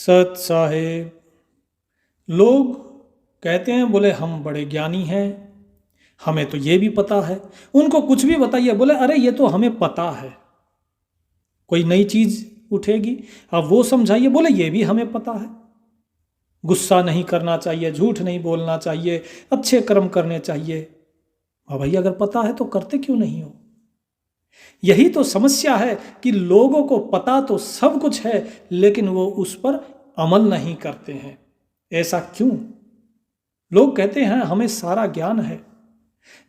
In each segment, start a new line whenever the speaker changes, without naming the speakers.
सत साहेब। लोग कहते हैं, बोले हम बड़े ज्ञानी हैं, हमें तो ये भी पता है। उनको कुछ भी बताइए, बोले अरे ये तो हमें पता है। कोई नई चीज उठेगी, अब वो समझाइए, बोले ये भी हमें पता है। गुस्सा नहीं करना चाहिए, झूठ नहीं बोलना चाहिए, अच्छे कर्म करने चाहिए। हाँ भाई, अगर पता है तो करते क्यों नहीं हो? यही तो समस्या है कि लोगों को पता तो सब कुछ है, लेकिन वो उस पर अमल नहीं करते हैं। ऐसा क्यों? लोग कहते हैं हमें सारा ज्ञान है,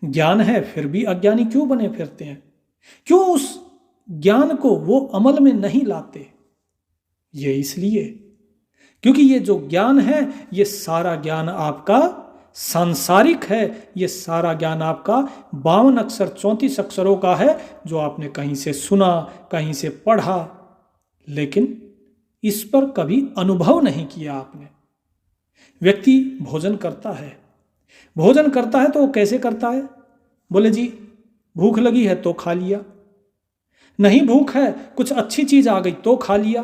ज्ञान है फिर भी अज्ञानी क्यों बने फिरते हैं? क्यों उस ज्ञान को वो अमल में नहीं लाते? ये इसलिए क्योंकि ये जो ज्ञान है, ये सारा ज्ञान आपका सांसारिक है। ये सारा ज्ञान आपका 52 अक्षर 34 अक्षरों का है, जो आपने कहीं से सुना, कहीं से पढ़ा, लेकिन इस पर कभी अनुभव नहीं किया आपने। व्यक्ति भोजन करता है, भोजन करता है तो वो कैसे करता है? बोले जी भूख लगी है तो खा लिया, नहीं भूख है कुछ अच्छी चीज आ गई तो खा लिया।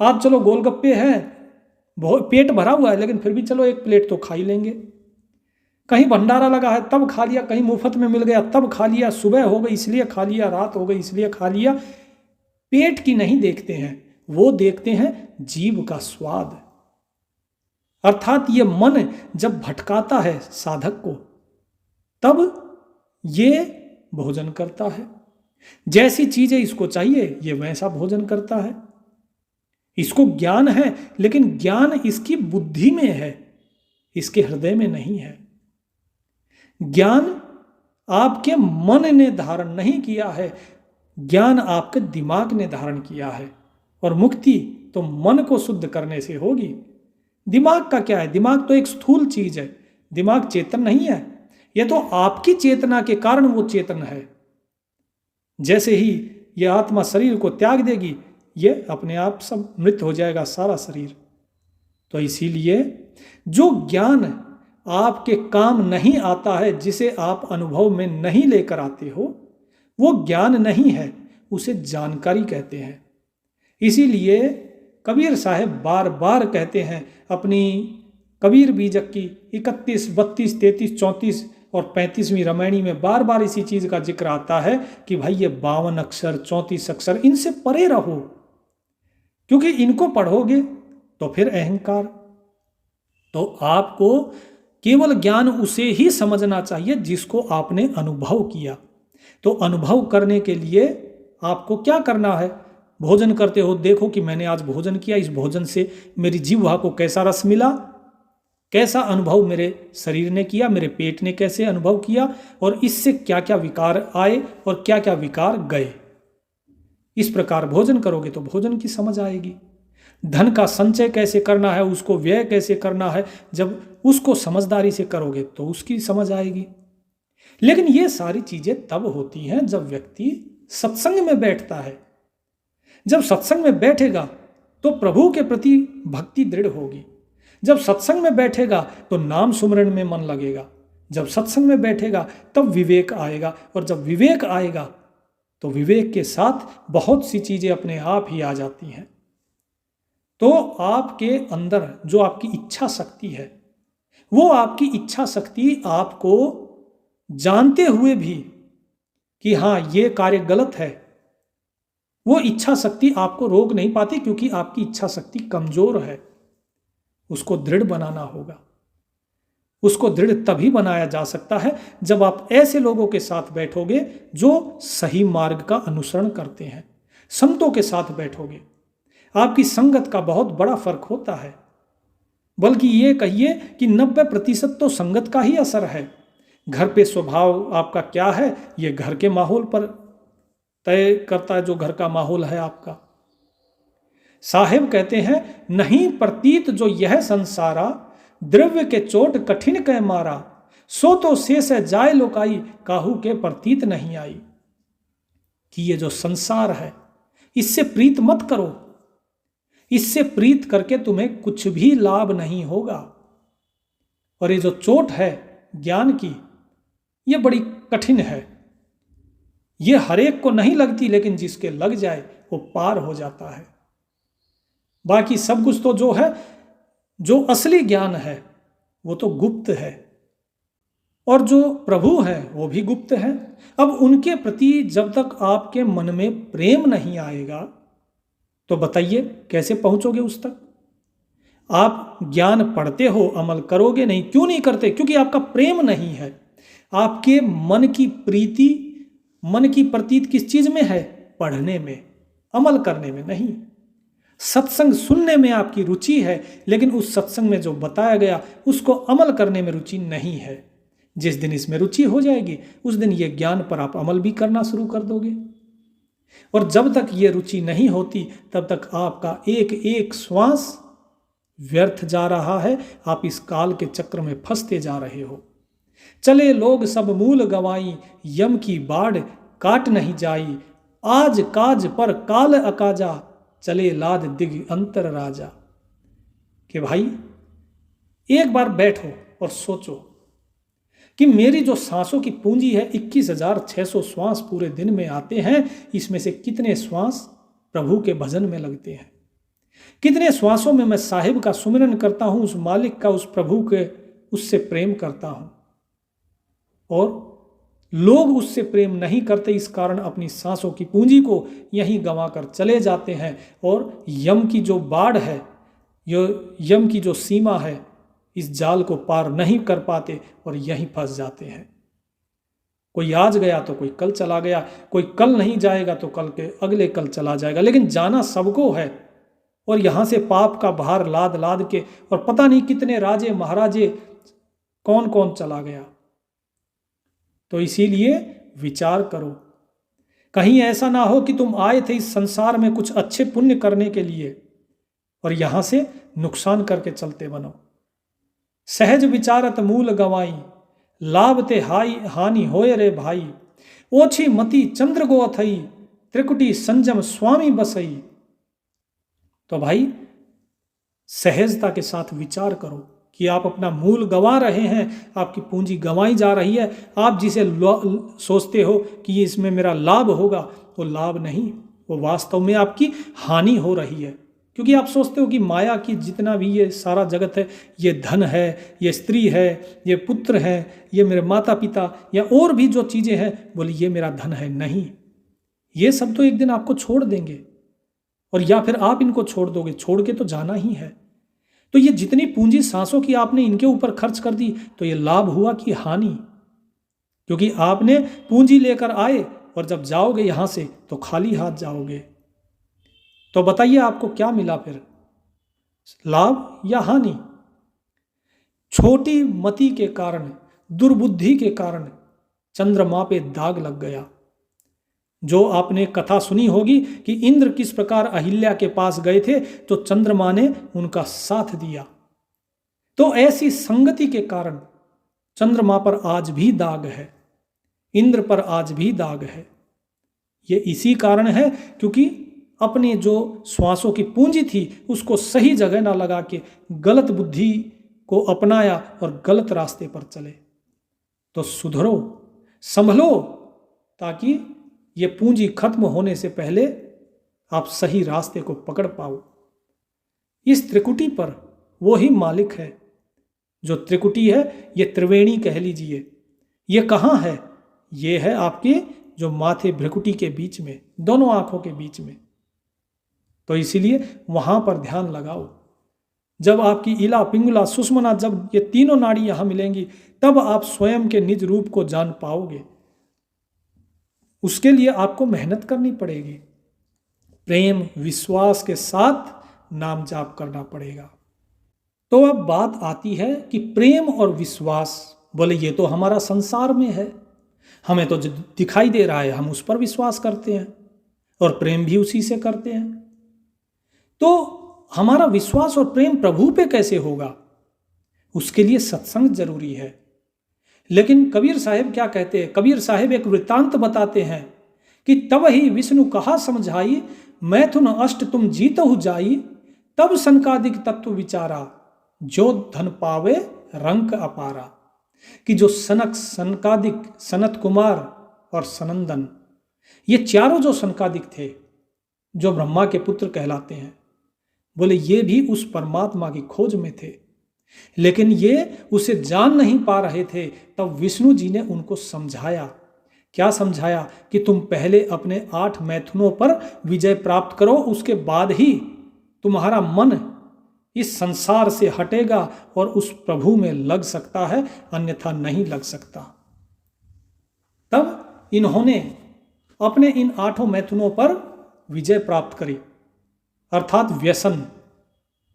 आप चलो गोलगप्पे हैं, पेट भरा हुआ है लेकिन फिर भी चलो एक प्लेट तो खा ही लेंगे। कहीं भंडारा लगा है तब खा लिया, कहीं मुफ्त में मिल गया तब खा लिया, सुबह हो गई इसलिए खा लिया, रात हो गई इसलिए खा लिया। पेट की नहीं देखते हैं, वो देखते हैं जीभ का स्वाद। अर्थात ये मन जब भटकाता है साधक को, तब ये भोजन करता है। जैसी चीजें इसको चाहिए ये वैसा भोजन करता है। इसको ज्ञान है, लेकिन ज्ञान इसकी बुद्धि में है, इसके हृदय में नहीं है। ज्ञान आपके मन ने धारण नहीं किया है, ज्ञान आपके दिमाग ने धारण किया है। और मुक्ति तो मन को शुद्ध करने से होगी। दिमाग का क्या है? दिमाग तो एक स्थूल चीज है, दिमाग चेतन नहीं है। यह तो आपकी चेतना के कारण वो चेतन है। जैसे ही यह आत्मा शरीर को त्याग देगी, ये अपने आप सब मृत हो जाएगा सारा शरीर। तो इसीलिए जो ज्ञान आपके काम नहीं आता है, जिसे आप अनुभव में नहीं लेकर आते हो, वो ज्ञान नहीं है, उसे जानकारी कहते हैं। इसीलिए कबीर साहब बार बार कहते हैं अपनी कबीर बीजक की 31, 32, 33, 34 और 35वीं रामायणी में बार बार इसी चीज का जिक्र आता है कि भाई ये 52 अक्षर 34 अक्षर इनसे परे रहो, क्योंकि इनको पढ़ोगे तो फिर अहंकार। तो आपको केवल ज्ञान उसे ही समझना चाहिए जिसको आपने अनुभव किया। तो अनुभव करने के लिए आपको क्या करना है? भोजन करते हो, देखो कि मैंने आज भोजन किया, इस भोजन से मेरी जिह्वा को कैसा रस मिला, कैसा अनुभव मेरे शरीर ने किया, मेरे पेट ने कैसे अनुभव किया, और इससे क्या क्या विकार आए और क्या क्या विकार गए। इस प्रकार भोजन करोगे तो भोजन की समझ आएगी। धन का संचय कैसे करना है, उसको व्यय कैसे करना है, जब उसको समझदारी से करोगे तो उसकी समझ आएगी। लेकिन ये सारी चीजें तब होती हैं जब व्यक्ति सत्संग में बैठता है। जब सत्संग में बैठेगा तो प्रभु के प्रति भक्ति दृढ़ होगी। जब सत्संग में बैठेगा तो नाम सुमरण में मन लगेगा। जब सत्संग में बैठेगा तब विवेक आएगा, और जब विवेक आएगा तो विवेक के साथ बहुत सी चीजें अपने आप ही आ जाती हैं। तो आपके अंदर जो आपकी इच्छा शक्ति है, वो आपकी इच्छा शक्ति आपको जानते हुए भी कि हाँ ये कार्य गलत है, वो इच्छा शक्ति आपको रोक नहीं पाती, क्योंकि आपकी इच्छा शक्ति कमजोर है। उसको दृढ़ बनाना होगा। उसको दृढ़ तभी बनाया जा सकता है जब आप ऐसे लोगों के साथ बैठोगे जो सही मार्ग का अनुसरण करते हैं। संतों के साथ बैठोगे, आपकी संगत का बहुत बड़ा फर्क होता है। बल्कि ये कहिए कि 90% तो संगत का ही असर है। घर पे स्वभाव आपका क्या है, ये घर के माहौल पर तय करता है, जो घर का माहौल है आपका। साहेब कहते हैं, नहीं प्रतीत जो यह संसारा, द्रव्य के चोट कठिन कह मारा, सो तो शेष है जाय लोकाई, काहू के प्रतीत नहीं आई। कि ये जो संसार है, इससे प्रीत मत करो। इससे प्रीत करके तुम्हें कुछ भी लाभ नहीं होगा। और ये जो चोट है ज्ञान की, ये बड़ी कठिन है। ये हर एक को नहीं लगती, लेकिन जिसके लग जाए वो पार हो जाता है। बाकी सब कुछ तो जो है, जो असली ज्ञान है वो तो गुप्त है, और जो प्रभु है वो भी गुप्त है। अब उनके प्रति जब तक आपके मन में प्रेम नहीं आएगा तो बताइए कैसे पहुंचोगे उस तक। आप ज्ञान पढ़ते हो, अमल करोगे नहीं। क्यों नहीं करते? क्योंकि आपका प्रेम नहीं है। आपके मन की प्रीति, मन की प्रतीत किस चीज में है? पढ़ने में, अमल करने में नहीं। सत्संग सुनने में आपकी रुचि है, लेकिन उस सत्संग में जो बताया गया उसको अमल करने में रुचि नहीं है। जिस दिन इसमें रुचि हो जाएगी उस दिन ये ज्ञान पर आप अमल भी करना शुरू कर दोगे। और जब तक ये रुचि नहीं होती तब तक आपका एक एक श्वास व्यर्थ जा रहा है। आप इस काल के चक्र में फंसते जा रहे हो। चले लोग सब मूल गवाई, यम की बाढ़ काट नहीं जाई। आज काज पर काल अकाजा, चले लाद दिग अंतर राजा। कि भाई एक बार बैठो और सोचो कि मेरी जो सांसों की पूंजी है, 21,600 श्वास पूरे दिन में आते हैं, इसमें से कितने श्वास प्रभु के भजन में लगते हैं? कितने श्वासों में मैं साहिब का सुमिरन करता हूं, उस मालिक का, उस प्रभु के, उससे प्रेम करता हूं। और लोग उससे प्रेम नहीं करते, इस कारण अपनी सांसों की पूंजी को यहीं गंवा कर चले जाते हैं और यम की जो बाढ़ है, यम की जो सीमा है, इस जाल को पार नहीं कर पाते और यहीं फंस जाते हैं। कोई आज गया तो कोई कल चला गया, कोई कल नहीं जाएगा तो कल के अगले कल चला जाएगा, लेकिन जाना सबको है। और यहां से पाप का भार लाद लाद के, और पता नहीं कितने राजे महाराजे कौन कौन चला गया। तो इसीलिए विचार करो, कहीं ऐसा ना हो कि तुम आए थे इस संसार में कुछ अच्छे पुण्य करने के लिए और यहां से नुकसान करके चलते बनो। सहज विचारत मूल गवाई, लाभ ते हानि होए रे भाई। ओछी मति चंद्र गो अथई, त्रिकुटी संजम स्वामी बसई। तो भाई सहजता के साथ विचार करो कि आप अपना मूल गंवा रहे हैं, आपकी पूंजी गंवाई जा रही है। आप जिसे सोचते हो कि ये इसमें मेरा लाभ होगा, वो लाभ नहीं, वो वास्तव में आपकी हानि हो रही है। क्योंकि आप सोचते हो कि माया की जितना भी ये सारा जगत है, ये धन है, ये स्त्री है, ये पुत्र है, ये मेरे माता पिता या और भी जो चीज़ें हैं, बोले ये मेरा धन है। नहीं, ये सब तो एक दिन आपको छोड़ देंगे, और या फिर आप इनको छोड़ दोगे, छोड़ के तो जाना ही है। तो ये जितनी पूंजी सांसों की आपने इनके ऊपर खर्च कर दी, तो ये लाभ हुआ कि हानि? क्योंकि आपने पूंजी लेकर आए और जब जाओगे यहां से तो खाली हाथ जाओगे। तो बताइए आपको क्या मिला फिर, लाभ या हानि? छोटी मति के कारण, दुर्बुद्धि के कारण चंद्रमा पे दाग लग गया। जो आपने कथा सुनी होगी कि इंद्र किस प्रकार अहिल्या के पास गए थे, तो चंद्रमा ने उनका साथ दिया। तो ऐसी संगति के कारण चंद्रमा पर आज भी दाग है, इंद्र पर आज भी दाग है। ये इसी कारण है क्योंकि अपने जो श्वासों की पूंजी थी उसको सही जगह ना लगा के गलत बुद्धि को अपनाया और गलत रास्ते पर चले। तो सुधरो, संभलो, ताकि ये पूंजी खत्म होने से पहले आप सही रास्ते को पकड़ पाओ। इस त्रिकुटी पर वो ही मालिक है। जो त्रिकुटी है, ये त्रिवेणी कह लीजिए। ये कहाँ है? ये है आपके जो माथे भ्रिकुटी के बीच में, दोनों आंखों के बीच में। तो इसीलिए वहां पर ध्यान लगाओ। जब आपकी इला, पिंगुला, सुषमना, जब ये तीनों नाड़ी यहां मिलेंगी, तब आप स्वयं के निज रूप को जान पाओगे। उसके लिए आपको मेहनत करनी पड़ेगी, प्रेम विश्वास के साथ नाम जाप करना पड़ेगा। तो अब बात आती है कि प्रेम और विश्वास, बोले ये तो हमारा संसार में है, हमें तो जो दिखाई दे रहा है हम उस पर विश्वास करते हैं और प्रेम भी उसी से करते हैं। तो हमारा विश्वास और प्रेम प्रभु पे कैसे होगा? उसके लिए सत्संग जरूरी है। लेकिन कबीर साहब क्या कहते हैं? कबीर साहब एक वृत्तांत बताते हैं कि तब ही विष्णु कहा समझाई, मैथुन अष्ट तुम जीतहु जाई। तब सनकादिक तत्व विचारा, जो धन पावे रंक अपारा। कि जो सनक, सनकादिक, सनत कुमार और सनंदन, ये चारों जो सनकादिक थे, जो ब्रह्मा के पुत्र कहलाते हैं, बोले ये भी उस परमात्मा की खोज में थे, लेकिन ये उसे जान नहीं पा रहे थे। तब विष्णु जी ने उनको समझाया। क्या समझाया? कि तुम पहले अपने 8 मैथुनों पर विजय प्राप्त करो, उसके बाद ही तुम्हारा मन इस संसार से हटेगा और उस प्रभु में लग सकता है, अन्यथा नहीं लग सकता। तब इन्होंने अपने इन 8 मैथुनों पर विजय प्राप्त करी, अर्थात व्यसन।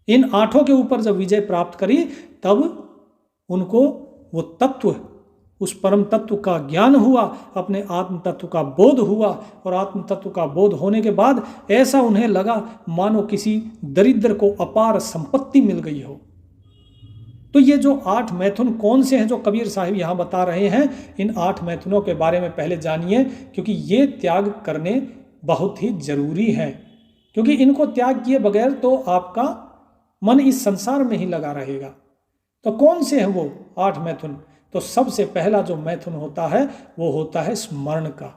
इन 8 के ऊपर जब विजय प्राप्त करी, तब उनको वो तत्व, उस परम तत्व का ज्ञान हुआ, अपने आत्म तत्व का बोध हुआ। और आत्म तत्व का बोध होने के बाद ऐसा उन्हें लगा मानो किसी दरिद्र को अपार संपत्ति मिल गई हो। तो ये जो 8 मैथुन कौन से हैं जो कबीर साहिब यहाँ बता रहे हैं, इन 8 मैथुनों के बारे में पहले जानिए, क्योंकि ये त्याग करने बहुत ही जरूरी है। क्योंकि इनको त्याग किए बगैर तो आपका मन इस संसार में ही लगा रहेगा। तो कौन से हैं वो 8 मैथुन? तो सबसे पहला जो मैथुन होता है वो होता है स्मरण का।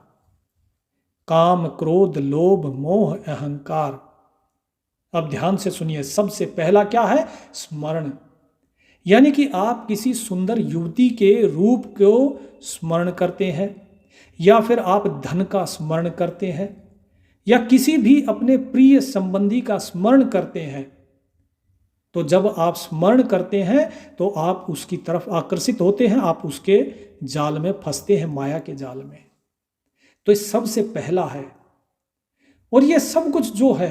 काम, क्रोध, लोभ, मोह, अहंकार। अब ध्यान से सुनिए, सबसे पहला क्या है? स्मरण। यानी कि आप किसी सुंदर युवती के रूप को स्मरण करते हैं, या फिर आप धन का स्मरण करते हैं, या किसी भी अपने प्रिय संबंधी का स्मरण करते हैं। तो जब आप स्मरण करते हैं तो आप उसकी तरफ आकर्षित होते हैं, आप उसके जाल में फंसते हैं, माया के जाल में। तो इस सबसे पहला है। और ये सब कुछ जो है,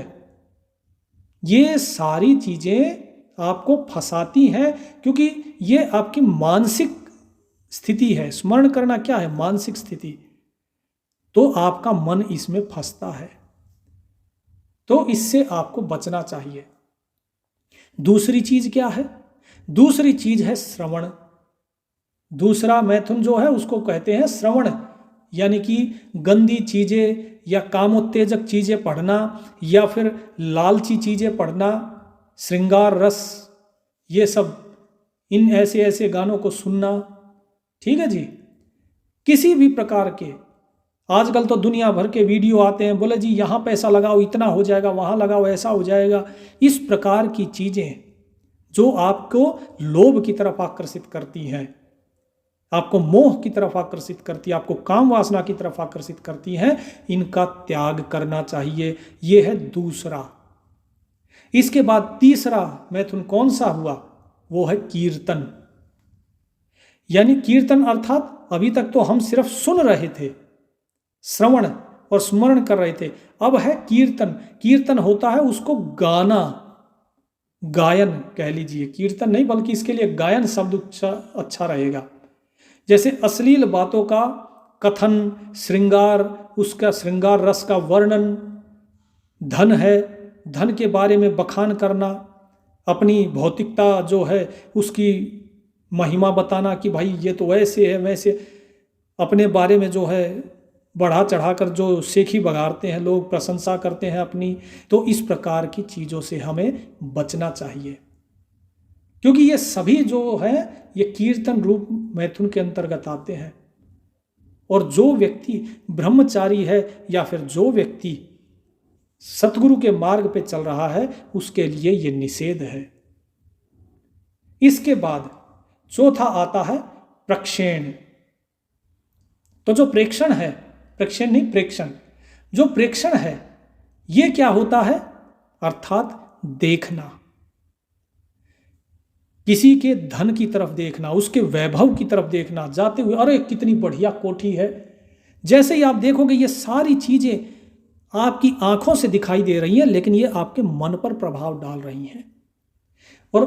ये सारी चीजें आपको फंसाती हैं, क्योंकि ये आपकी मानसिक स्थिति है। स्मरण करना क्या है? मानसिक स्थिति। तो आपका मन इसमें फंसता है, तो इससे आपको बचना चाहिए। दूसरी चीज क्या है? दूसरी चीज है श्रवण। दूसरा मैथुन जो है उसको कहते हैं श्रवण, यानी कि गंदी चीजें या कामोत्तेजक चीजें पढ़ना, या फिर लालची चीजें पढ़ना, श्रृंगार रस, ये सब, इन ऐसे ऐसे गानों को सुनना। ठीक है जी। किसी भी प्रकार के, आजकल तो दुनिया भर के वीडियो आते हैं, बोले जी यहाँ पैसा लगाओ इतना हो जाएगा, वहाँ लगाओ ऐसा हो जाएगा। इस प्रकार की चीज़ें जो आपको लोभ की तरफ आकर्षित करती हैं, आपको मोह की तरफ आकर्षित करती है, आपको काम वासना की तरफ आकर्षित करती हैं, इनका त्याग करना चाहिए। ये है दूसरा। इसके बाद तीसरा मैथुन कौन सा हुआ? वो है कीर्तन। यानी कीर्तन अर्थात अभी तक तो हम सिर्फ सुन रहे थे, श्रवण और स्मरण कर रहे थे, अब है कीर्तन। कीर्तन होता है उसको गाना, गायन कह लीजिए, कीर्तन नहीं बल्कि इसके लिए गायन शब्द अच्छा रहेगा। जैसे अश्लील बातों का कथन, श्रृंगार, उसका श्रृंगार रस का वर्णन, धन है, धन के बारे में बखान करना, अपनी भौतिकता जो है उसकी महिमा बताना कि भाई ये तो ऐसे है वैसे, अपने बारे में जो है बढ़ा चढ़ाकर जो सेखी बघारते हैं लोग, प्रशंसा करते हैं अपनी। तो इस प्रकार की चीज़ों से हमें बचना चाहिए, क्योंकि ये सभी जो है ये कीर्तन रूप मैथुन के अंतर्गत आते हैं। और जो व्यक्ति ब्रह्मचारी है या फिर जो व्यक्ति सतगुरु के मार्ग पे चल रहा है उसके लिए ये निषेध है। इसके बाद चौथा आता है प्रक्षेण। तो जो प्रेक्षण है, प्रक्षेण नहीं प्रेक्षण, जो प्रेक्षण है ये क्या होता है? अर्थात देखना, किसी के धन की तरफ देखना, उसके वैभव की तरफ देखना, जाते हुए अरे कितनी बढ़िया कोठी है। जैसे ही आप देखोगे ये सारी चीजें आपकी आंखों से दिखाई दे रही हैं, लेकिन ये आपके मन पर प्रभाव डाल रही हैं। और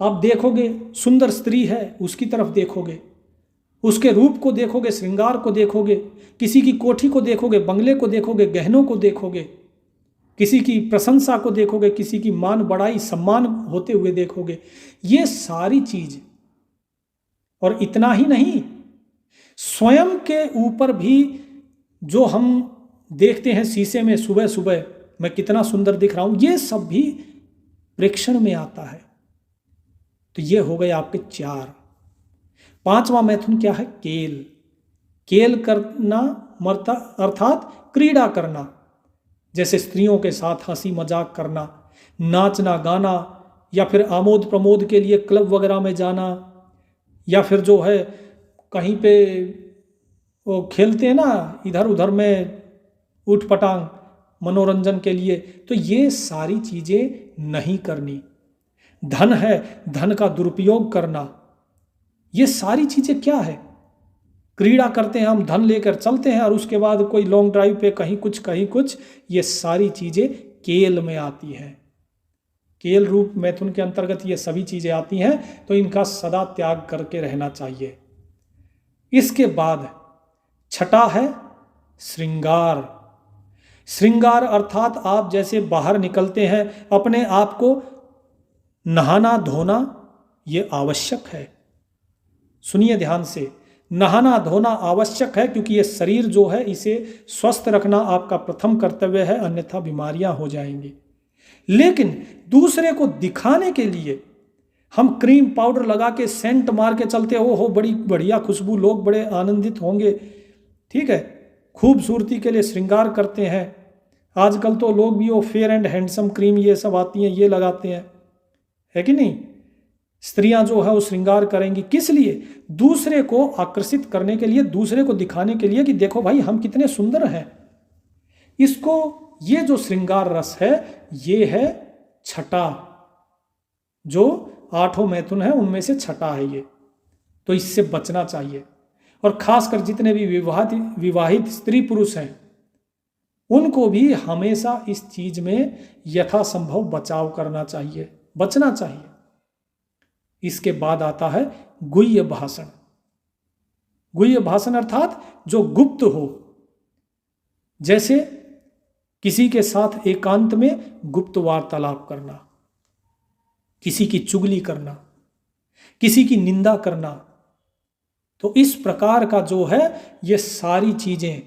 आप देखोगे सुंदर स्त्री है, उसकी तरफ देखोगे, उसके रूप को देखोगे, श्रृंगार को देखोगे, किसी की कोठी को देखोगे, बंगले को देखोगे, गहनों को देखोगे, किसी की प्रशंसा को देखोगे, किसी की मान बढ़ाई सम्मान होते हुए देखोगे, ये सारी चीज। और इतना ही नहीं, स्वयं के ऊपर भी जो हम देखते हैं शीशे में सुबह सुबह, मैं कितना सुंदर दिख रहा हूं, ये सब भी प्रेक्षण में आता है। तो ये हो गए आपके 4। 5वां मैथुन क्या है? केल। केल करना मरता अर्थात क्रीड़ा करना, जैसे स्त्रियों के साथ हंसी मजाक करना, नाचना गाना, या फिर आमोद प्रमोद के लिए क्लब वगैरह में जाना, या फिर जो है कहीं पे वो खेलते हैं ना इधर उधर में ऊट पटांग मनोरंजन के लिए, तो ये सारी चीज़ें नहीं करनी। धन है, धन का दुरुपयोग करना, ये सारी चीज़ें क्या है? क्रीड़ा करते हैं हम, धन लेकर चलते हैं और उसके बाद कोई लॉन्ग ड्राइव पे कहीं कुछ, ये सारी चीज़ें केल में आती हैं। केल रूप मैथुन के अंतर्गत ये सभी चीज़ें आती हैं, तो इनका सदा त्याग करके रहना चाहिए। इसके बाद छठा है श्रृंगार। श्रृंगार अर्थात आप जैसे बाहर निकलते हैं, अपने आप को नहाना धोना ये आवश्यक है। सुनिए ध्यान से, नहाना धोना आवश्यक है, क्योंकि ये शरीर जो है इसे स्वस्थ रखना आपका प्रथम कर्तव्य है, अन्यथा बीमारियां हो जाएंगी। लेकिन दूसरे को दिखाने के लिए हम क्रीम पाउडर लगा के सेंट मार के चलते हो बड़ी बढ़िया खुशबू, लोग बड़े आनंदित होंगे, ठीक है, खूबसूरती के लिए श्रृंगार करते हैं। आजकल तो लोग भी वो फेयर एंड हैंडसम क्रीम ये सब आती हैं, ये लगाते हैं, है कि नहीं? स्त्रियां जो है वो श्रृंगार करेंगी, किस लिए? दूसरे को आकर्षित करने के लिए, दूसरे को दिखाने के लिए कि देखो भाई हम कितने सुंदर हैं। इसको, ये जो श्रृंगार रस है, ये है छठा, जो 8 मैथुन है उनमें से छठा है ये, तो इससे बचना चाहिए। और खासकर जितने भी विवाहित स्त्री पुरुष हैं, उनको भी हमेशा इस चीज में यथासंभव बचाव करना चाहिए, बचना चाहिए। इसके बाद आता है गुह्य भाषण। गुह्य भाषण अर्थात जो गुप्त हो, जैसे किसी के साथ एकांत में गुप्त वार्तालाप करना, किसी की चुगली करना, किसी की निंदा करना। तो इस प्रकार का जो है ये सारी चीजें,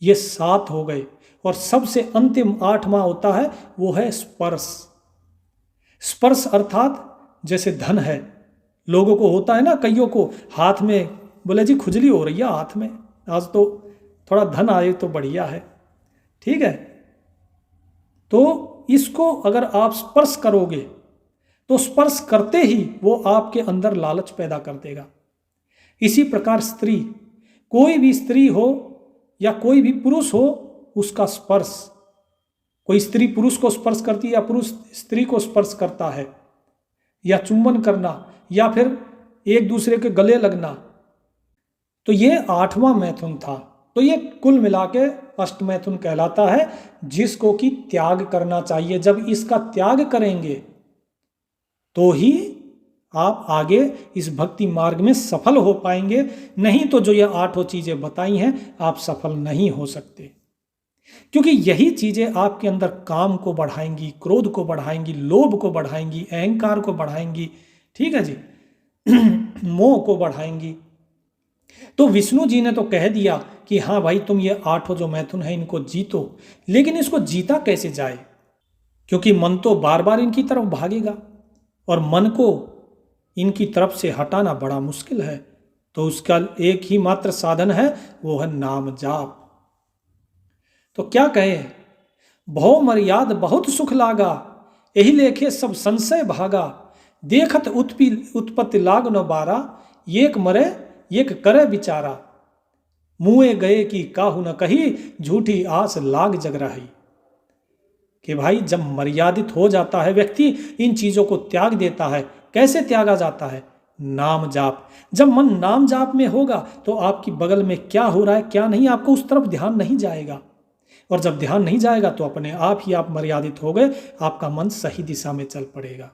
ये 7 हो गए। और सबसे अंतिम 8वां होता है, वो है स्पर्श। स्पर्श अर्थात जैसे धन है, लोगों को होता है ना, कईयों को हाथ में बोले जी खुजली हो रही है हाथ में, आज तो थोड़ा धन आए तो बढ़िया है, ठीक है। तो इसको अगर आप स्पर्श करोगे तो स्पर्श करते ही वो आपके अंदर लालच पैदा कर देगा। इसी प्रकार स्त्री, कोई भी स्त्री हो या कोई भी पुरुष हो, उसका स्पर्श, कोई स्त्री पुरुष को स्पर्श करती है या पुरुष स्त्री को स्पर्श करता है, या चुंबन करना, या फिर एक दूसरे के गले लगना, तो ये 8वां मैथुन था। तो ये कुल मिला के अष्टमैथुन कहलाता है, जिसको कि त्याग करना चाहिए। जब इसका त्याग करेंगे तो ही आप आगे इस भक्ति मार्ग में सफल हो पाएंगे, नहीं तो जो ये 8 चीजें बताई हैं आप सफल नहीं हो सकते। क्योंकि यही चीजें आपके अंदर काम को बढ़ाएंगी, क्रोध को बढ़ाएंगी, लोभ को बढ़ाएंगी, अहंकार को बढ़ाएंगी, ठीक है जी, मोह को बढ़ाएंगी। तो विष्णु जी ने तो कह दिया कि हाँ भाई तुम ये 8 जो मैथुन है इनको जीतो, लेकिन इसको जीता कैसे जाए? क्योंकि मन तो बार बार इनकी तरफ भागेगा और मन को इनकी तरफ से हटाना बड़ा मुश्किल है। तो उसका एक ही मात्र साधन है, वो है नाम जाप। तो क्या कहे, भव मर्याद बहुत सुख लागा, यही लेखे सब संशय भागा, देखत उत्पत्ति लाग न बारा, एक मरे एक करे बिचारा, मुए गए की काहू न कही, झूठी आस लाग जग रही। कि भाई जब मर्यादित हो जाता है व्यक्ति, इन चीजों को त्याग देता है। कैसे त्यागा जाता है? नाम जाप। जब मन नाम जाप में होगा तो आपकी बगल में क्या हो रहा है क्या नहीं, आपको उस तरफ ध्यान नहीं जाएगा, और जब ध्यान नहीं जाएगा तो अपने आप ही आप मर्यादित हो गए, आपका मन सही दिशा में चल पड़ेगा।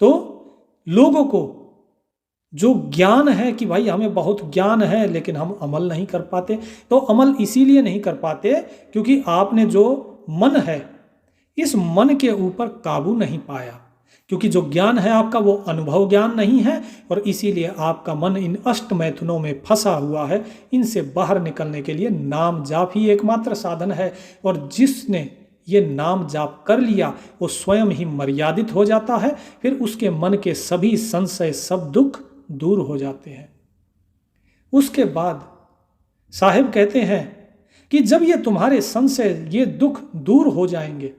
तो लोगों को जो ज्ञान है कि भाई हमें बहुत ज्ञान है लेकिन हम अमल नहीं कर पाते, तो अमल इसीलिए नहीं कर पाते क्योंकि आपने जो मन है, इस मन के ऊपर काबू नहीं पाया। क्योंकि जो ज्ञान है आपका वो अनुभव ज्ञान नहीं है, और इसीलिए आपका मन इन अष्ट मैथुनों में फंसा हुआ है। इनसे बाहर निकलने के लिए नाम जाप ही एकमात्र साधन है, और जिसने ये नाम जाप कर लिया वो स्वयं ही मर्यादित हो जाता है। फिर उसके मन के सभी संशय, सब दुख दूर हो जाते हैं। उसके बाद साहिब कहते हैं कि जब ये तुम्हारे संशय, ये दुख दूर हो जाएंगे,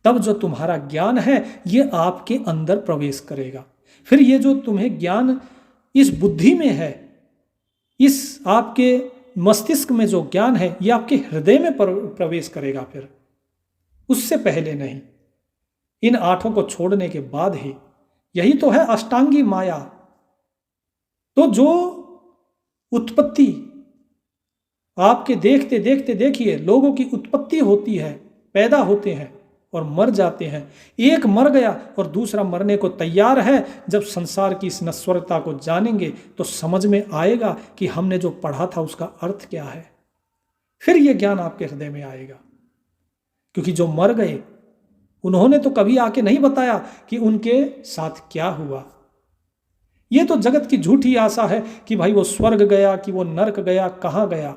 तब जो तुम्हारा ज्ञान है ये आपके अंदर प्रवेश करेगा। फिर ये जो तुम्हें ज्ञान इस बुद्धि में है, इस आपके मस्तिष्क में जो ज्ञान है ये आपके हृदय में प्रवेश करेगा, फिर उससे पहले नहीं। इन आठों को छोड़ने के बाद ही, यही तो है अष्टांगी माया। तो जो उत्पत्ति आपके देखते देखते, देखिए लोगों की उत्पत्ति होती है, पैदा होते हैं और मर जाते हैं। एक मर गया और दूसरा मरने को तैयार है। जब संसार की इस नश्वरता को जानेंगे तो समझ में आएगा कि हमने जो पढ़ा था उसका अर्थ क्या है। फिर यह ज्ञान आपके हृदय में आएगा, क्योंकि जो मर गए उन्होंने तो कभी आके नहीं बताया कि उनके साथ क्या हुआ। यह तो जगत की झूठी आशा है कि भाई वो स्वर्ग गया, कि वो नरक गया, कहाँ गया।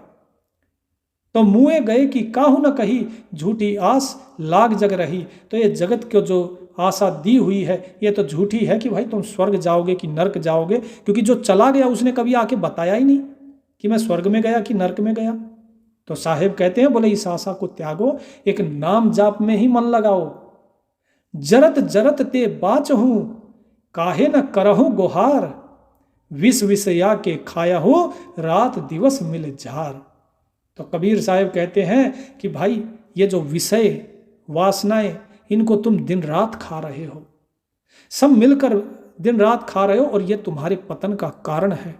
तो मुए गए कि काहू न कही, झूठी आस लाग जग रही। तो ये जगत को जो आशा दी हुई है ये तो झूठी है कि भाई तुम स्वर्ग जाओगे कि नरक जाओगे, क्योंकि जो चला गया उसने कभी आके बताया ही नहीं कि मैं स्वर्ग में गया कि नरक में गया। तो साहेब कहते हैं, बोले इस आशा को त्यागो, एक नाम जाप में ही मन लगाओ। जरत जरत ते बाच हूं, काहे न करहु गुहार, विष विषया के खाया हो, रात दिवस मिल झार। तो कबीर साहब कहते हैं कि भाई ये जो विषय वासनाएं, इनको तुम दिन रात खा रहे हो, सब मिलकर दिन रात खा रहे हो, और ये तुम्हारे पतन का कारण है।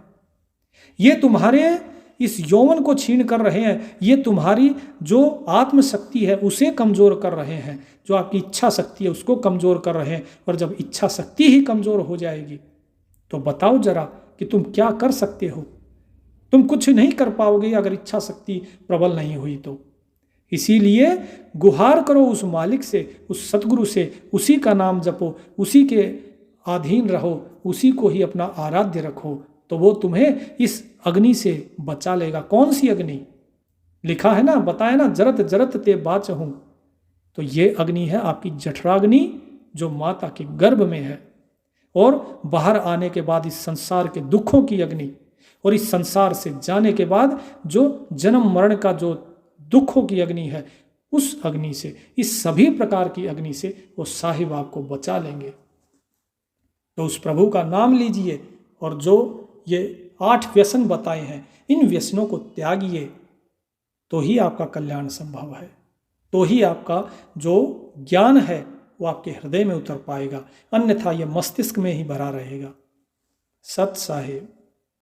ये तुम्हारे इस यौवन को छीन कर रहे हैं, ये तुम्हारी जो आत्मशक्ति है उसे कमजोर कर रहे हैं, जो आपकी इच्छा शक्ति है उसको कमजोर कर रहे हैं। और जब इच्छा शक्ति ही कमजोर हो जाएगी तो बताओ जरा कि तुम क्या कर सकते हो। तुम कुछ नहीं कर पाओगे अगर इच्छा शक्ति प्रबल नहीं हुई तो। इसीलिए गुहार करो उस मालिक से, उस सतगुरु से, उसी का नाम जपो, उसी के अधीन रहो, उसी को ही अपना आराध्य रखो, तो वो तुम्हें इस अग्नि से बचा लेगा। कौन सी अग्नि? लिखा है ना, बताया ना, जरत जरत ते बाच हूं। तो ये अग्नि है आपकी जठराग्नि, जो माता के गर्भ में है, और बाहर आने के बाद इस संसार के दुखों की अग्नि, और इस संसार से जाने के बाद जो जन्म मरण का जो दुखों की अग्नि है, उस अग्नि से, इस सभी प्रकार की अग्नि से वो साहिब आपको बचा लेंगे। तो उस प्रभु का नाम लीजिए, और जो ये 8 व्यसन बताए हैं इन व्यसनों को त्यागिए, तो ही आपका कल्याण संभव है, तो ही आपका जो ज्ञान है वो आपके हृदय में उतर पाएगा, अन्यथा ये मस्तिष्क में ही भरा रहेगा। सत साहिब।